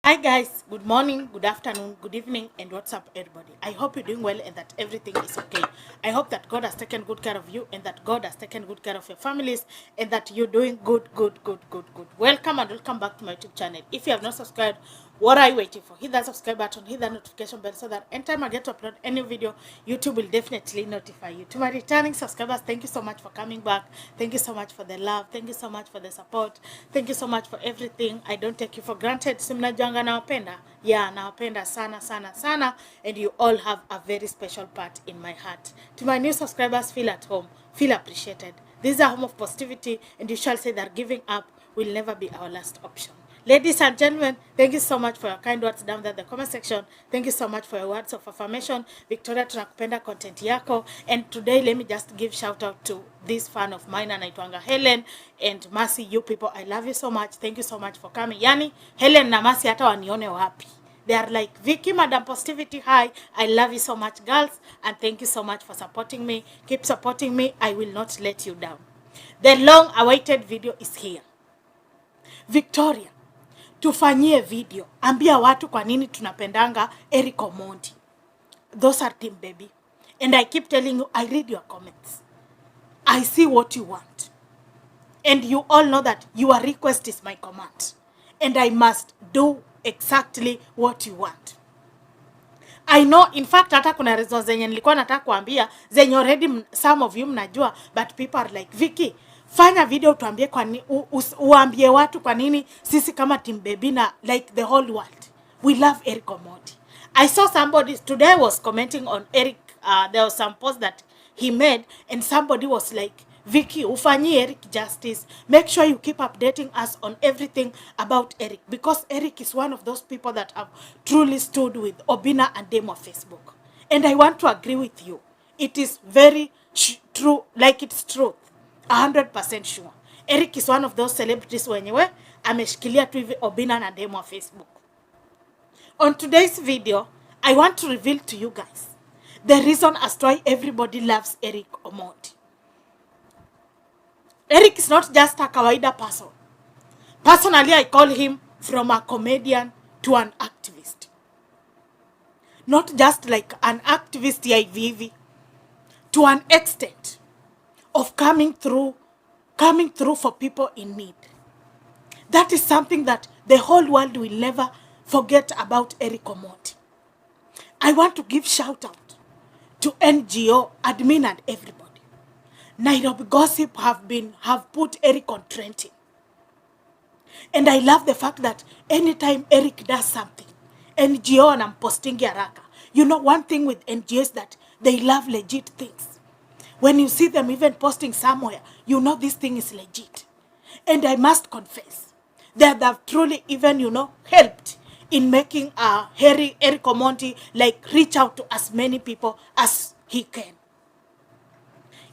Hi guys, good morning, good afternoon, good evening, and what's up everybody? I hope you're doing well and that everything is okay. I hope that God has taken good care of you and that God has taken good care of your families and that you're doing good. Welcome and welcome back to my YouTube channel. If you have not subscribed, what are you waiting for? Hit that subscribe button, hit that notification bell so that anytime I get to upload any video, YouTube will definitely notify you. To my returning subscribers, thank you so much for coming back. Thank you so much for the love. Thank you so much for the support. Thank you so much for everything. I don't take you for granted. Simnajanga nawapenda. Yeah, nawapenda sana. And you all have a very special part in my heart. To my new subscribers, feel at home. Feel appreciated. This is a home of positivity, and you shall say that giving up will never be our last option. Ladies and gentlemen, thank you so much for your kind words down there in the comment section. Thank you so much for your words of affirmation. Victoria, tunakupenda content yako. And today, let me just give shout out to this fan of mine, anaitwanga Helen and Mercy. You people, I love you so much. Thank you so much for coming. Yani, Helen na Mercy hata wanione wapi. They are like, Vicky, Madam Positivity, hi. I love you so much, girls. And thank you so much for supporting me. Keep supporting me. I will not let you down. The long-awaited video is here. Victoria, tufanyie video. Ambia watu kwa nini tunapendanga Erick Omondi. Those are team baby. And I keep telling you, I read your comments. I see what you want. And you all know that your request is my command. And I must do exactly what you want. I know, in fact, hata kuna reasons zenye nilikuwa nataka kuambia, zenye already some of you mnajua, but people are like, Vicky, fanya video tuambie kwa nini, uambie watu kwa nini sisi kama team baby na like the whole world. We love Erick Omondi. I saw somebody today was commenting on Erick. There was some post that he made and somebody was like, Vicky, ufanyi Erick justice. Make sure you keep updating us on everything about Erick, because Erick is one of those people that have truly stood with OBINNA&bebii on Facebook. And I want to agree with you. It is very true, like it's truth. 100% sure. Erick is one of those celebrities wenyewe ameshikilia tu hivi OBINNA&bebii on Facebook. On today's video, I want to reveal to you guys the reason as to why everybody loves Erick Omondi. Erick is not just a kawaida person. Personally, I call him from a comedian to an activist. Not just like an activist hivi, to an extent of coming through for people in need. That is something that the whole world will never forget about Erick Omondi. I want to give shout out to NGO, admin and everybody. Nairobi Gossip have put Erick on trending. And I love the fact that anytime Erick does something, NGO and I'm posting haraka. You know, one thing with NGOs that they love legit things. When you see them even posting somewhere, you know this thing is legit. And I must confess that they've truly even, helped in making Erick Omondi like reach out to as many people as he can.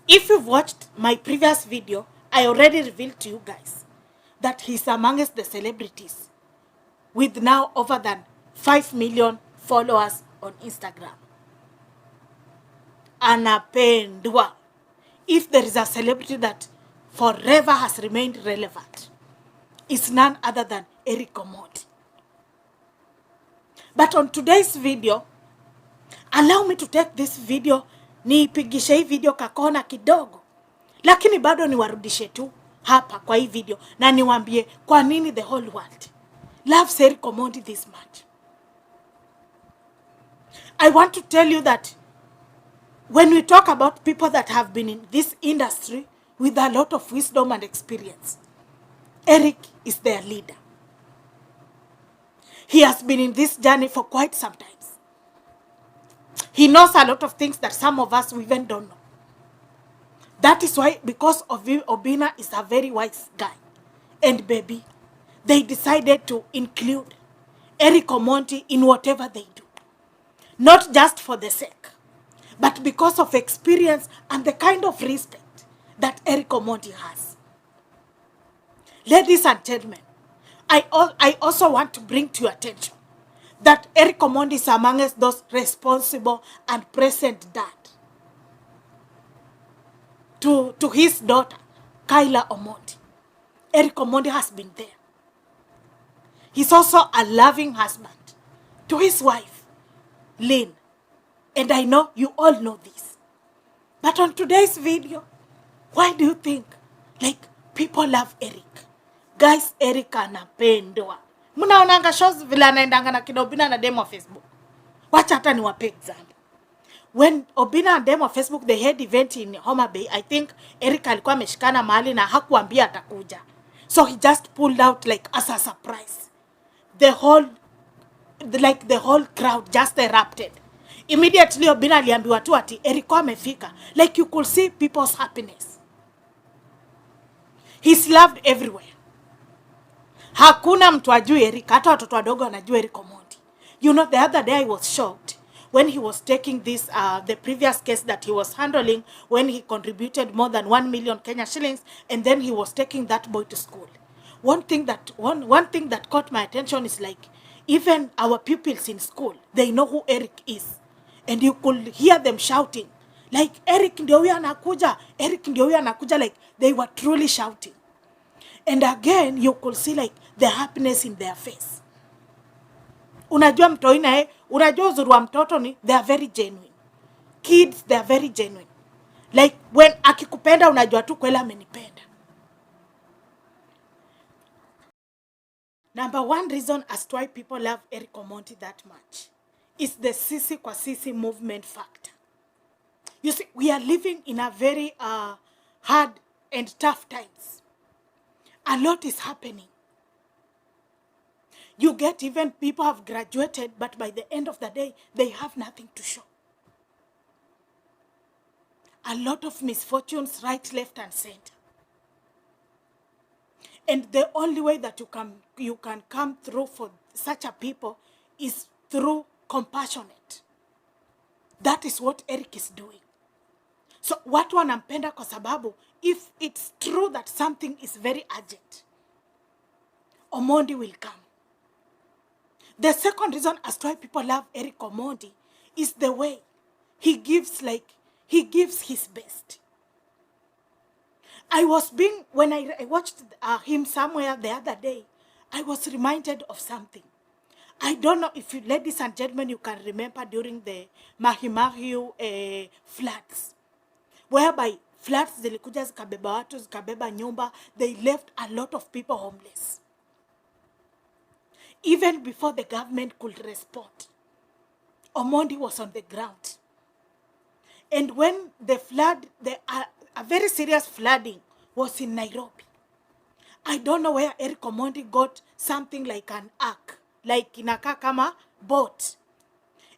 If you've watched my previous video, I already revealed to you guys that he's amongst the celebrities with now over than 5 million followers on Instagram. Anapendwa. If there is a celebrity that forever has remained relevant, it's none other than Erick Omondi. But on today's video, allow me to take this video, niipigishe hii video kakona kidogo. Lakini bado niwarudishe tu hapa kwa hii video na niwaambie kwa nini the whole world loves Erick Omondi this much. I want to tell you that when we talk about people that have been in this industry with a lot of wisdom and experience, Erick is their leader. He has been in this journey for quite some time. He knows a lot of things that some of us even don't know. That is why, because of Obinna is a very wise guy and baby, they decided to include Erick Omondi in whatever they do. Not just for the sake, but because of experience and the kind of respect that Erick Omondi has. Ladies and gentlemen, I also want to bring to your attention that Erick Omondi is amongst those responsible and present dad to his daughter, Kayla Omondi. Erick Omondi has been there. He's also a loving husband to his wife, Lynn. And I know you all know this. But on today's video, why do you think like people love Erick? Guys, Erick anapendwa. Mnaonanga shows vile anaendanga na kina Obinna na dem wa Facebook. Wacha hata niwape example. When Obinna and dem wa Facebook they had event in Homa Bay, I think Erick alikuwa ameshikana mahali na hakuambia atakuja. So he just pulled out like as a surprise. The whole crowd just erupted. Immediately Obinna aliambiwa tu ati Erick amefika. Like you could see people's happiness. He's loved everywhere. Hakuna mtu ajui Erick, hata watoto wadogo wanajua Erick Omondi. You know, the other day I was shocked when he was taking this, the previous case that he was handling, when he contributed more than 1 million Kenya shillings, and then he was taking that boy to school. One thing that caught my attention is like, even our pupils in school, they know who Erick is. And you could hear them shouting, like, Erick ndio huyu anakuja, Erick ndio huyu anakuja, like, they were truly shouting. And again, you could see like the happiness in their face. Unajua mtoi nae, unajua uzuri wa mtoto ni, they are very genuine. Kids, they are very genuine. Like, when akikupenda, unajua tu kweli amenipenda. Number one reason as to why people love Erick Omondi that much is the sisi kwa sisi movement factor. You see, we are living in a very hard and tough times. A lot is happening. You get even people have graduated, but by the end of the day, they have nothing to show. A lot of misfortunes, right, left, and center. And the only way that you can come through for such a people is through compassionate. That is what Erick is doing. So watu wanampenda kwa sababu, if it's true that something is very urgent, Omondi will come. The second reason as to why people love Erick Omondi is the way he gives his best. When I watched him somewhere the other day, I was reminded of something. I don't know if you, ladies and gentlemen, you can remember during the Mahimahiu floods, whereby floods zilikuja zikabeba watu, zikabeba nyumba, they left a lot of people homeless. Even before the government could respond, Omondi was on the ground. And when the flood, a very serious flooding was in Nairobi, I don't know where Erick Omondi got something like an ark, like inakaa kama boat.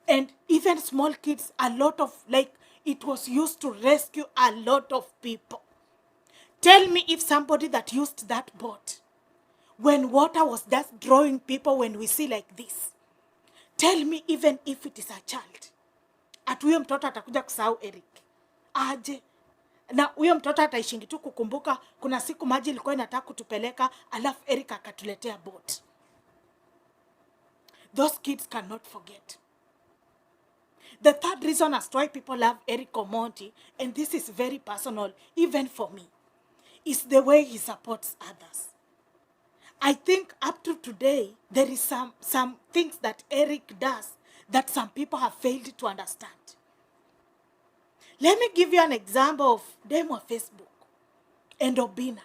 And even small kids, a lot of, like, it was used to rescue a lot of people. Tell me if somebody that used that boat, when water was just drawing people, when we see like this, tell me even if it is a child, ati huyo mtoto atakuja kusahau Erick aje? Na huyo mtoto ataishingi tu kukumbuka kuna siku maji ilikuwa inataka kutupeleka, alafu Erick akatuletea boat. Those kids cannot forget. The third reason as to why people love Erick Omondi, and this is very personal even for me, is the way he supports others. I think up to today, there is some things that Erick does that some people have failed to understand. Let me give you an example of them on Facebook and Obinna.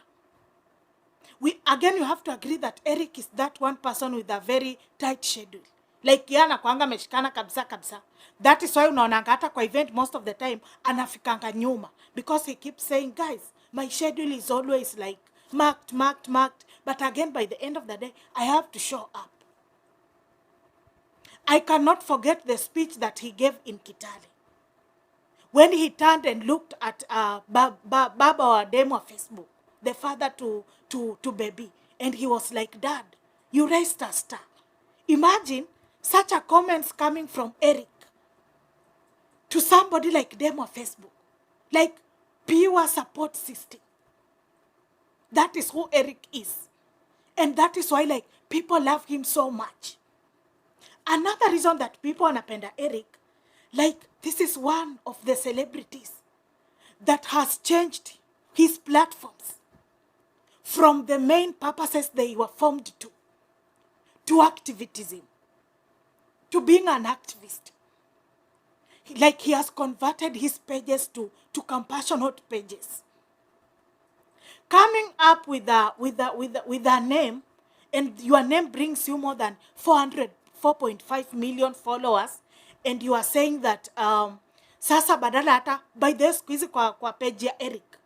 Again, you have to agree that Erick is that one person with a very tight schedule. Like yana kwanga meshikana kabisa. That is why unaonanga hata kwa event most of the time anafikanga nyuma, because he keeps saying, guys, my schedule is always like marked. But again, by the end of the day, I have to show up. I cannot forget the speech that he gave in Kitale, when he turned and looked at Baba or Demo Facebook, the father to baby, and he was like, Dad, you raised a star. Imagine such a comments coming from Erick to somebody like Demo Facebook, like pure support system. That is who Erick is. And that is why, like, people love him so much. Another reason that people wanapenda Erick, like, this is one of the celebrities that has changed his platforms from the main purposes they were formed to activism, to being an activist. Like he has converted his pages to compassionate pages. Coming up with a name, and your name brings you more than 4.5 million followers, and you are saying that sasa badala hata by the siku hizi kwa page ya Erick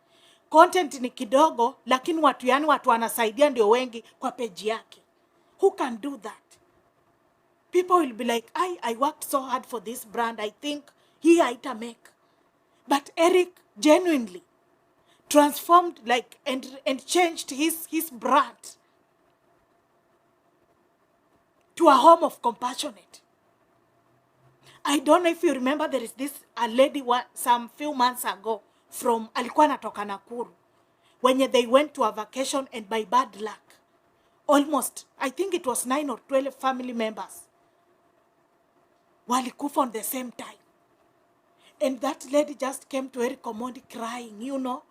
content ni kidogo, lakini watu wanasaidia ndio wengi kwa page yake. Who can do that? People will be like, I worked so hard for this brand, I think he haita make. But Erick genuinely transformed like and changed his brand to a home of compassionate. I don't know if you remember, there is a lady some few months ago from alikuwa natoka Nakuru, when they went to a vacation, and by bad luck, almost, I think it was 9 or 12 family members walikufa on the same time. And that lady just came to Erick Omondi crying, you know.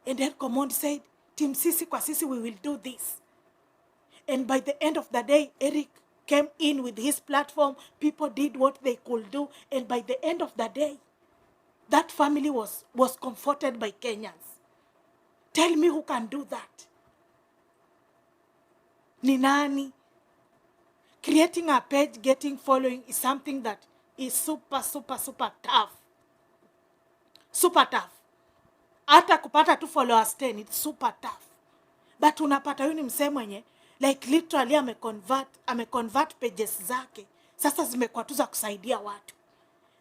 And Erick Omondi said, Team Sisi kwa Sisi, we will do this. And by the end of the day, Erick came in with his platform. People did what they could do. And by the end of the day, that family was comforted by Kenyans. Tell me who can do that. Ni nani? Creating a page, getting following is something that is super, super, super tough. Super tough. Hata kupata tu followers 10, it's super tough. But unapata yuni msee mwenye, like literally ameconvert pages zake, sasa zimekuwa tu za kusaidia watu.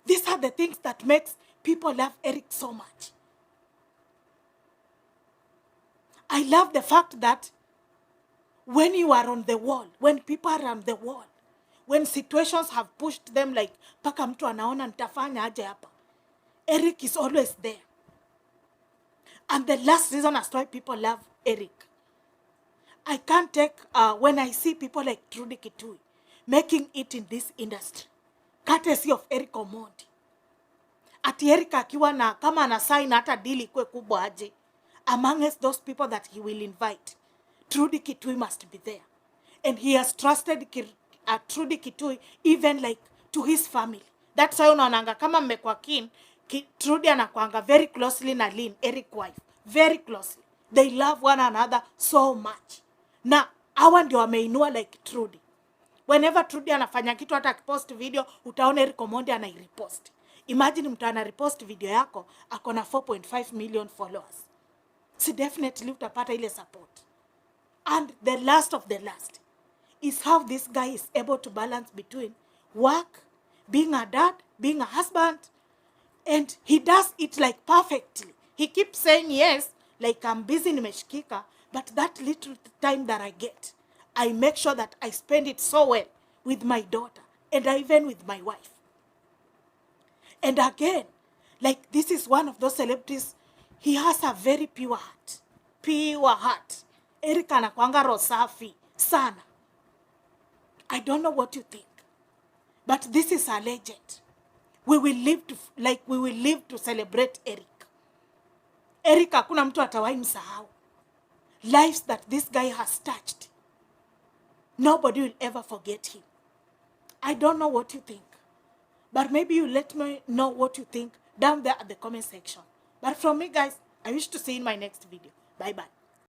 These are the things that makes people love Erick so much. I love the fact that when you are on the wall, when people are on the wall, when situations have pushed them like, paka mtu anaona nitafanya aje hapa, Erick is always there. And the last reason as to why people love Erick, I can't take, when I see people like Trudy Kitui making it in this industry, courtesy of Erick Omondi. Ati Erick akiwa na, kama ana sign hata deal ikwe kubwa aje, amongst those people that he will invite, Trudy Kitui must be there. And he has trusted Trudy Kitui even like to his family. That's why unaonanga kama mmekuwa keen, Trudy anakuanga very closely na Lynn, Erick wife. Very closely. They love one another so much. Na hawa ndio wameinua like Trudy. Whenever Trudy anafanya kitu, hata akipost video, utaona Erick Omondi anairepost. Imagine mtu anarepost video yako, akona 4.5 million followers. So definitely utapata ile support. And the last of the last is how this guy is able to balance between work, being a dad, being a husband, and he does it like perfectly. He keeps saying yes, like I'm busy nimeshikika, but that little time that I get, I make sure that I spend it so well with my daughter, and even with my wife. And again, like this is one of those celebrities, he has a very pure heart. Pure heart. Erick anakuanga roho safi sana. I don't know what you think, but this is a legend. We will live to celebrate Erick. Erick hakuna mtu atawahi msahau. Lives that this guy has touched, nobody will ever forget him. I don't know what you think, but maybe you let me know what you think down there at the comment section. But from me, guys, I wish to see you in my next video. Bye bye.